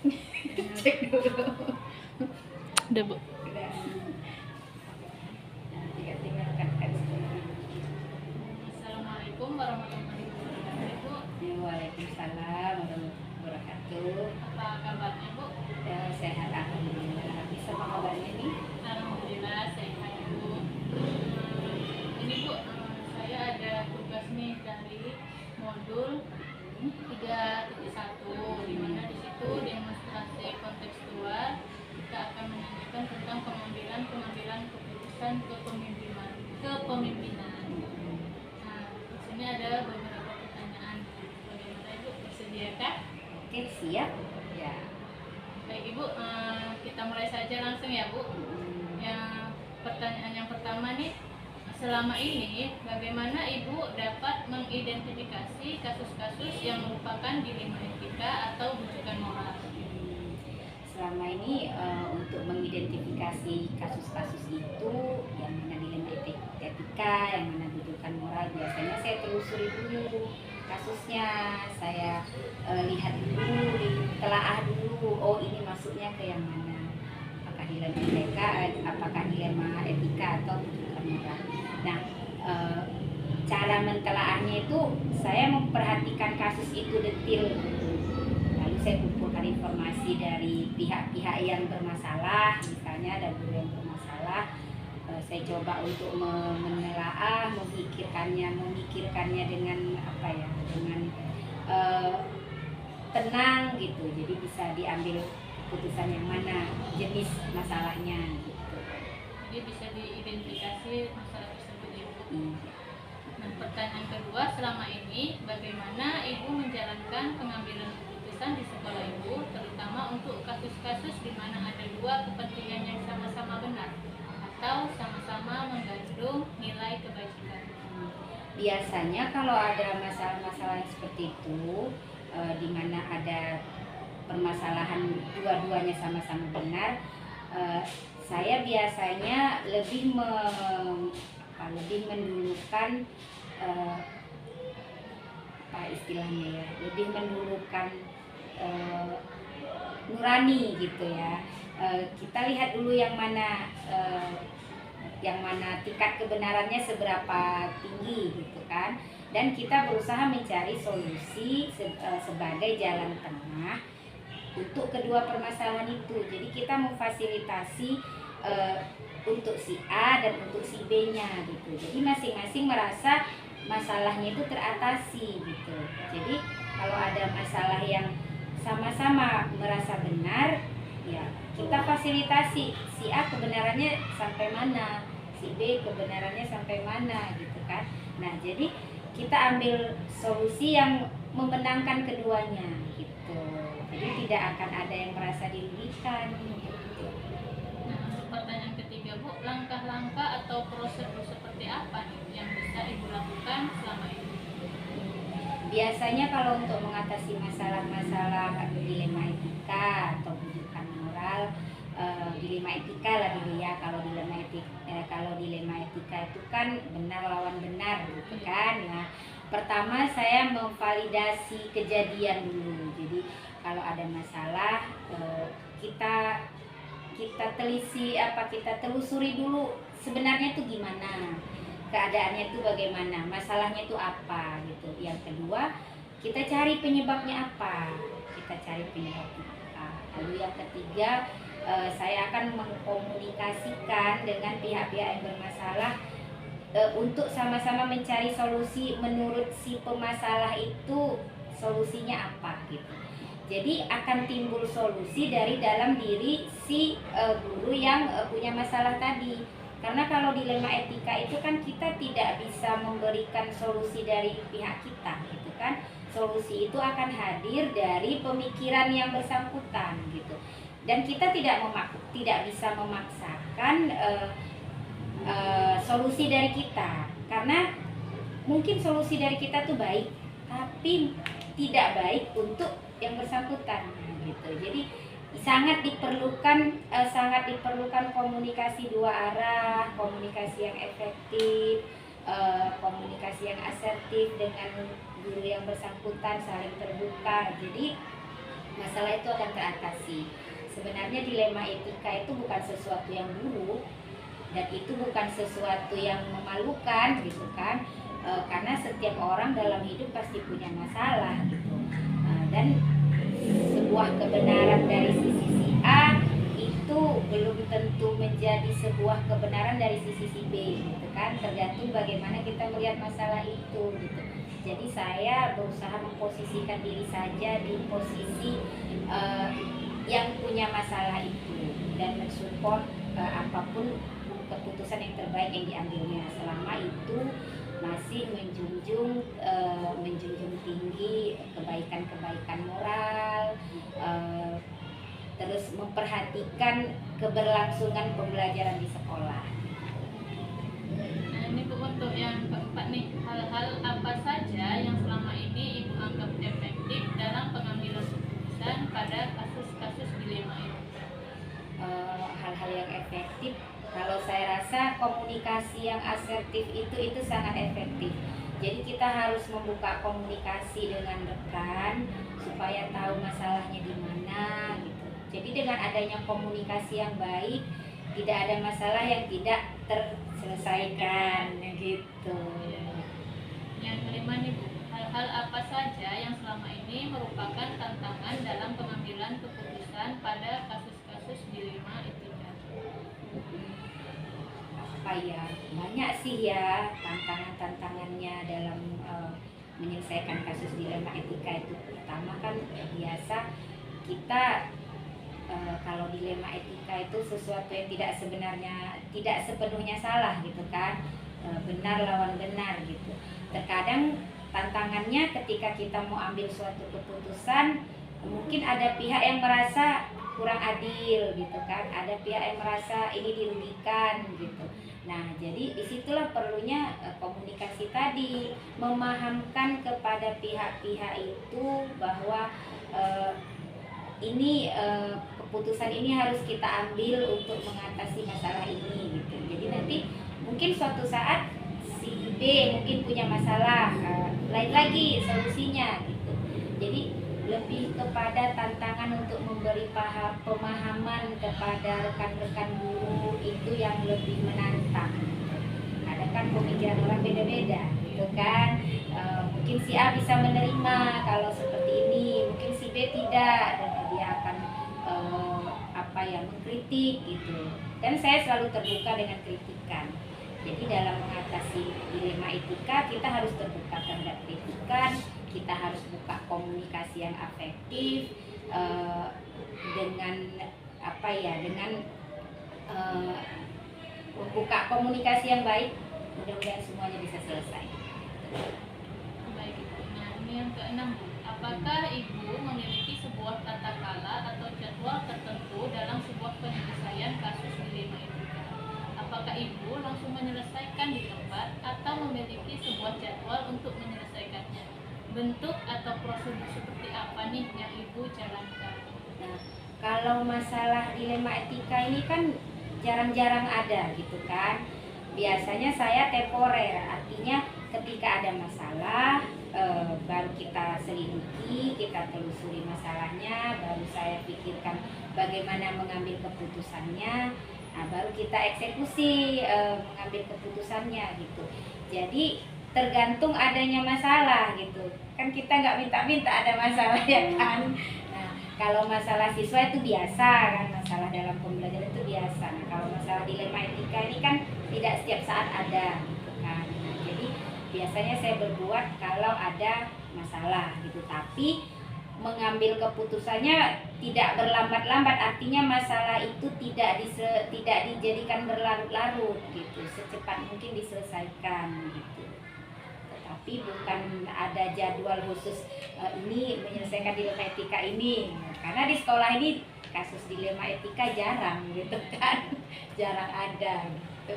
Cek dulu. Udah, Bu. Udah. Nah, tinggal kan. Assalamualaikum warahmatullahi wabarakatuh. Waalaikumsalam warahmatullahi wabarakatuh. Apa kabarnya, Bu? Sehat alhamdulillah. Bisa apa kabarnya nih? Alhamdulillah sehat, Bu. Ini, Bu, saya ada tugas nih dari modul 3.1, di mana di situ demonstrasi kontekstual kita akan menanyakan tentang pengambilan keputusan kepemimpinan. Nah, di sini ada beberapa pertanyaan. Bagaimana, Ibu, bersediakah? Oke, siap. Ya. Baik, Ibu, kita mulai saja langsung ya, Bu. Yang pertanyaan yang pertama nih, selama ini bagaimana Ibu dapat mengidentifikasi kasus-kasus yang merupakan dilema etika atau bujukan moral? Selama ini untuk mengidentifikasi kasus-kasus itu yang mana dilema etika, yang mana bujukan moral, biasanya saya telusuri dulu kasusnya, saya lihat dulu, ditelaah dulu, oh ini masuknya ke yang mana, apakah dilema etika, apakah dilema etika atau bujukan moral. Nah, cara mentelaahnya itu saya memperhatikan kasus itu detil. Lalu saya kumpulkan informasi dari pihak-pihak yang bermasalah, misalnya ada guru yang bermasalah. Saya coba untuk menelaah, memikirkannya dengan apa ya, dengan tenang gitu. Jadi bisa diambil keputusan yang mana, jenis masalahnya gitu. Jadi bisa diidentifikasi masalah tersebut, Ibu. Nah, pertanyaan kedua, selama ini bagaimana Ibu menjalankan pengambilan keputusan di sekolah Ibu, terutama untuk kasus-kasus di mana ada dua kepentingan yang sama-sama benar atau sama-sama mengandung nilai kebajikan? Biasanya kalau ada masalah-masalah seperti itu, di mana ada permasalahan dua-duanya sama-sama benar, saya biasanya lebih mendulukan apa istilahnya ya, lebih mendulukan nurani gitu ya. Kita lihat dulu yang mana tingkat kebenarannya seberapa tinggi gitu kan, dan kita berusaha mencari solusi sebagai jalan tengah untuk kedua permasalahan itu. Jadi kita memfasilitasi untuk si A dan untuk si B-nya gitu. Jadi masing-masing merasa masalahnya itu teratasi gitu. Jadi kalau ada masalah yang sama-sama merasa benar, ya kita fasilitasi si A kebenarannya sampai mana, si B kebenarannya sampai mana gitu kan. Nah, jadi kita ambil solusi yang memenangkan keduanya gitu. Jadi tidak akan ada yang merasa dirugikan gitu. Nah, untuk pertanyaan ketiga, Bu, langkah-langkah atau prosedur seperti apa nih yang bisa Ibu lakukan selama ini? Biasanya kalau untuk mengatasi masalah-masalah dilema etika atau bujukan moral, dilema etika lah dulu ya. Kalau dilema etika itu kan benar lawan benar gitu kan. Nah, pertama saya memvalidasi kejadian dulu. Jadi kalau ada masalah, kita telusuri dulu sebenarnya itu gimana, keadaannya itu bagaimana, masalahnya itu apa gitu. Yang kedua, kita cari penyebabnya apa. Lalu yang ketiga, saya akan mengkomunikasikan dengan pihak-pihak yang bermasalah untuk sama-sama mencari solusi menurut si pemasalah itu, solusinya apa gitu. Jadi akan timbul solusi dari dalam diri si guru yang punya masalah tadi. Karena kalau dilema etika itu kan kita tidak bisa memberikan solusi dari pihak kita gitu kan. Solusi itu akan hadir dari pemikiran yang bersangkutan gitu. Dan kita tidak bisa memaksakan solusi dari kita. Karena mungkin solusi dari kita tuh baik, tapi tidak baik untuk yang bersangkutan gitu. Jadi sangat diperlukan komunikasi dua arah, komunikasi yang efektif, komunikasi yang asertif dengan guru yang bersangkutan, saling terbuka. Jadi masalah itu akan teratasi. Sebenarnya dilema etika itu bukan sesuatu yang buruk dan itu bukan sesuatu yang memalukan gitu kan. Karena setiap orang dalam hidup pasti punya masalah gitu. Dan sebuah kebenaran dari sisi si A itu belum tentu menjadi sebuah kebenaran dari sisi si B gitu kan, tergantung bagaimana kita melihat masalah itu gitu. Jadi saya berusaha memposisikan diri saja di posisi yang punya masalah itu dan mensupport apapun keputusan yang terbaik yang diambilnya, selama itu masih menjunjung tinggi kebaikan-kebaikan moral, terus memperhatikan keberlangsungan pembelajaran di sekolah. Nah ini Bu, untuk yang keempat nih, hal-hal apa saja yang selama ini Ibu anggap efektif dalam pengambilan keputusan pada kasus-kasus dilema itu? Hal-hal yang efektif, kalau saya rasa komunikasi yang asertif itu sangat efektif. Jadi kita harus membuka komunikasi dengan rekan supaya tahu masalahnya di mana gitu. Jadi dengan adanya komunikasi yang baik, tidak ada masalah yang tidak terselesaikan gitu. Yang kelima nih Bu, hal-hal apa saja yang selama ini merupakan tantangan dalam pengambilan keputusan pada kasus-kasus dilema etika? Apa ya, banyak sih ya tantangannya dalam menyelesaikan kasus dilema etika itu. Pertama kan biasa kita kalau dilema etika itu sesuatu yang tidak sepenuhnya salah gitu kan, benar lawan benar gitu. Terkadang tantangannya ketika kita mau ambil suatu keputusan, mungkin ada pihak yang merasa kurang adil gitu kan, ada pihak yang merasa ini dirugikan gitu. Nah, jadi disitulah perlunya komunikasi tadi, memahamkan kepada pihak-pihak itu bahwa keputusan ini harus kita ambil untuk mengatasi masalah ini gitu. Jadi nanti mungkin suatu saat si B mungkin punya masalah, lain lagi solusinya gitu. Jadi lebih kepada tantangan untuk memberi pemahaman kepada rekan-rekan guru itu yang lebih menantang. Ada kan pemikiran orang beda-beda gitu kan. Mungkin si A bisa menerima kalau seperti ini, mungkin si B tidak, dan dia akan mengkritik gitu. Dan saya selalu terbuka dengan kritikan. Jadi dalam mengatasi dilema etika kita harus terbuka terhadap kritikan, kita harus buka komunikasi yang afektif dengan membuka komunikasi yang baik. Mudah-mudahan semuanya bisa selesai. Baik Ibu. Nah ini yang keenam Bu, apakah Ibu memiliki sebuah tata kala atau jadwal tertentu dalam sebuah penyelesaian kasus dilema etika? Apakah Ibu langsung menyelesaikan di tempat atau memiliki sebuah jadwal untuk menyelesaikannya? Bentuk atau prosedur seperti apa nih yang Ibu jalankan? Nah, kalau masalah dilema etika ini kan jarang-jarang ada gitu kan. Biasanya saya temporer, artinya ketika ada masalah baru kita selidiki, kita telusuri masalahnya, baru saya pikirkan bagaimana mengambil keputusannya. Nah, baru kita eksekusi mengambil keputusannya gitu. Jadi tergantung adanya masalah gitu. Kan kita nggak minta-minta ada masalah ya kan. Nah, kalau masalah siswa itu biasa kan, masalah dalam pembelajaran itu biasa. Nah, kalau masalah dilema etika ini kan tidak setiap saat ada gitu kan. Nah, jadi biasanya saya berbuat kalau ada masalah gitu. Tapi mengambil keputusannya tidak berlambat-lambat, artinya masalah itu tidak dijadikan berlarut-larut gitu, secepat mungkin diselesaikan gitu. Tetapi bukan ada jadwal khusus ini menyelesaikan dilema etika ini, karena di sekolah ini kasus dilema etika jarang gitu kan, jarang ada gitu.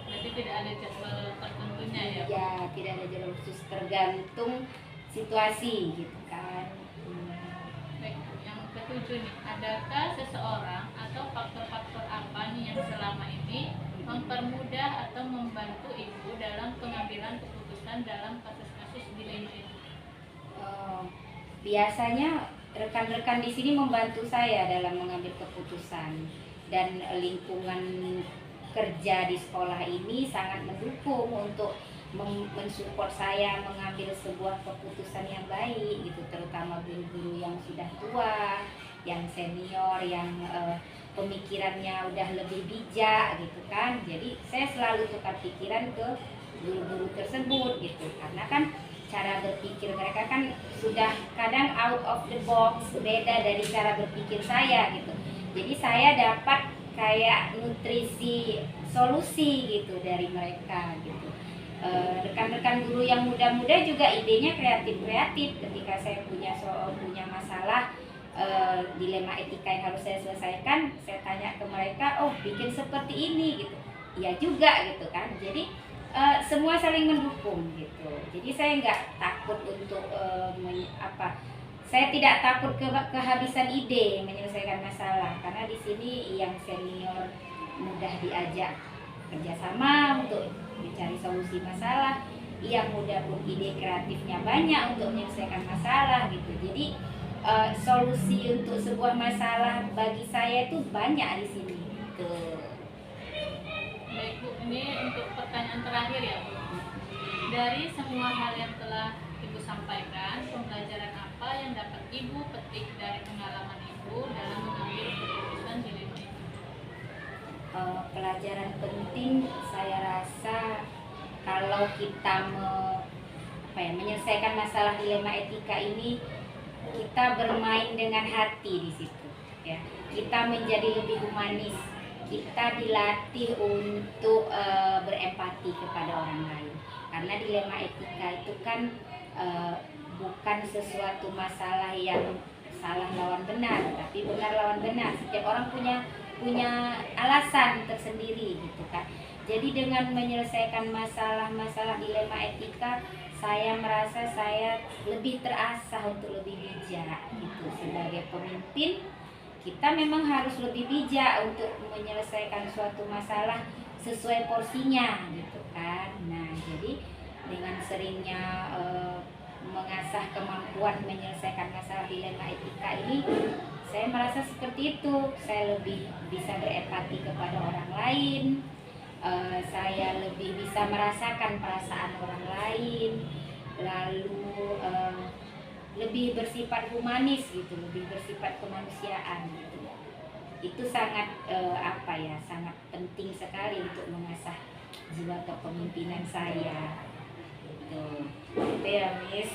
Berarti tidak ada jadwal tertentunya ya? Ya, tidak ada jadwal khusus, tergantung situasi gitu kan. Baik, yang ketujuh nih, adakah seseorang atau faktor-faktor apa nih yang selama ini mempermudah atau membantu Ibu dalam pengambilan keputusan dalam kasus-kasus dilema itu? Biasanya rekan-rekan di sini membantu saya dalam mengambil keputusan, dan lingkungan kerja di sekolah ini sangat mendukung untuk mensupport saya mengambil sebuah keputusan yang baik gitu, terutama guru-guru yang sudah tua, yang senior, yang pemikirannya udah lebih bijak gitu kan. Jadi saya selalu tukar pikiran ke guru-guru tersebut gitu, karena kan cara berpikir mereka kan sudah kadang out of the box, beda dari cara berpikir saya gitu. Jadi saya dapat kayak nutrisi solusi gitu dari mereka gitu. Rekan-rekan guru yang muda-muda juga idenya kreatif-kreatif. Ketika saya punya masalah, dilema etika yang harus saya selesaikan, saya tanya ke mereka, oh bikin seperti ini gitu, iya juga gitu kan. Jadi semua saling mendukung gitu. Jadi saya nggak takut untuk saya tidak takut kehabisan ide menyelesaikan masalah, karena di sini yang senior mudah diajak kerjasama untuk mencari solusi masalah, yang muda pun ide kreatifnya banyak untuk menyelesaikan masalah gitu. Jadi solusi untuk sebuah masalah bagi saya itu banyak di sini gitu. Baik Bu, ini untuk pertanyaan terakhir ya Bu. Dari semua hal yang telah Ibu sampaikan, pembelajaran apa yang dapat Ibu petik dari pengalaman Ibu dalam mengambil keputusan dilema itu? Pelajaran penting saya rasa, kalau kita menyelesaikan masalah dilema etika ini, kita bermain dengan hati di situ ya. Kita menjadi lebih humanis, kita dilatih untuk berempati kepada orang lain, karena dilema etika itu kan bukan sesuatu masalah yang salah lawan benar, tapi benar lawan benar. Setiap orang punya alasan tersendiri gitu kan. Jadi dengan menyelesaikan masalah-masalah dilema etika, saya merasa saya lebih terasah untuk lebih bijak gitu. Sebagai pemimpin, kita memang harus lebih bijak untuk menyelesaikan suatu masalah sesuai porsinya gitu kan. Nah, jadi dengan seringnya mengasah kemampuan menyelesaikan masalah dilema etika ini, saya merasa seperti itu. Saya lebih bisa berempati kepada orang lain, saya lebih bisa merasakan perasaan orang lain, lalu lebih bersifat humanis gitu, lebih bersifat kemanusiaan gitu. Itu sangat sangat penting sekali untuk mengasah jiwa kepemimpinan saya. Itu ya, Miss.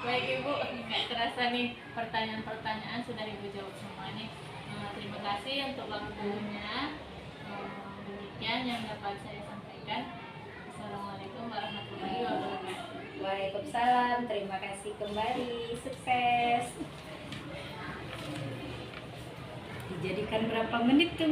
Baik Ibu, nggak terasa nih pertanyaan-pertanyaan sudah Ibu jawab semua nih. Terima kasih untuk waktunya. Demikian yang dapat saya sampaikan. Assalamualaikum warahmatullahi wabarakatuh. Waalaikumsalam, terima kasih kembali, sukses. Dijadikan berapa menit tuh?